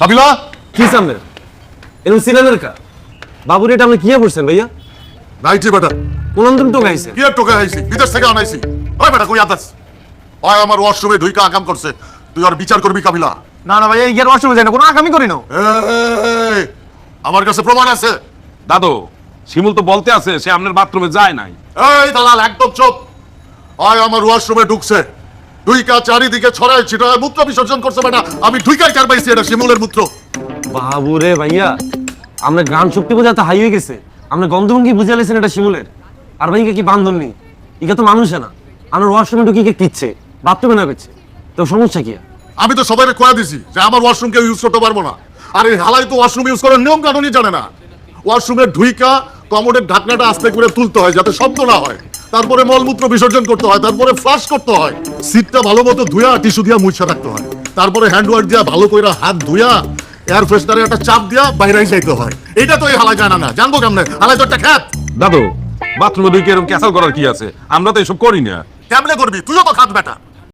কাবিলা কি সামনে এরকম সিনেমের কা বাবুর এটা আপনি কি করছেন ভাইয়া? নাইটি বেটা কোন অন্তর তো গাইছে কি টোকা আইছি বিদেশ থেকে আনাইছি। ওই বেটা কই আদাস ওই আমার ওয়াশরুমে ঢুইকা আকাম করছে, তুই আর বিচার করবি কাবিলা? না না ভাই ইয়ার অসুবিধা যায় না, কোনো আগামী করি না। এই, আমার কাছে প্রমাণ আছে। দাদু শিমুল তো বলতে আছে সে আপনার বাথরুমে যায় নাই। এই দালাল একদম চুপ। ওই আমার ওয়াশরুমে ঢুকছে, ঢুইকা চারিদিকে ছড়ায় ছিটায় মূত্র বিসর্জন করছে বেটা। আমি ঢুইকাই চার পাইছি এটা শিমুলের মূত্র। বাবুরে ভাইয়া আমরা গান শক্তি বোঝাতে হাই হয়ে গেছে, আমরা গন্ধভঙ্গি বুঝে লেছেন এটা শিমুলের। আর ভাইকে কি বান্ধব নেই, ইকা তো মানুষ না। আমার ওয়াশরুমে ঢুকি কে কিচ্ছে বাথরুমে না করছে, তো সমস্যা কি? আমি তো সবাই কয়া দিছি যে আমার ওয়াশরুম কেউ ইউজ করতে পারবো না। আর এই হালাই তো ওয়াশরুম ইউজ করার নিয়ম কানুনই জানে না। ওয়াশরুমে ঢুইকা কমোডের ঢাকনাটা আস্তে করে তুলতে হয় যাতে শব্দ না হয়, তারপরে মলমূত্র বিসর্জন করতে হয়, তারপরে ফ্লাশ করতে হয়, সিটটা ভালো মতো ধুয়া টিস্যু দিয়া মুছা রাখতে হয়, তারপরে হ্যান্ড ওয়াশ দিয়া ভালো করে হাত ধুয়া এয়ার ফ্রেশনারে একটা চাপ দিয়া বাইরে যাইতে হয়। এটা তো এই হালাই জানা না, জানবো কেমনে? হালাই তো একটা খ্যাত। দাদু বাথরুমে ঢুকে এরকম ক্যাসাল করার কি আছে? আমরা তো এসব করি না। কেমনে করবি? তুইও তো খাত বেটা।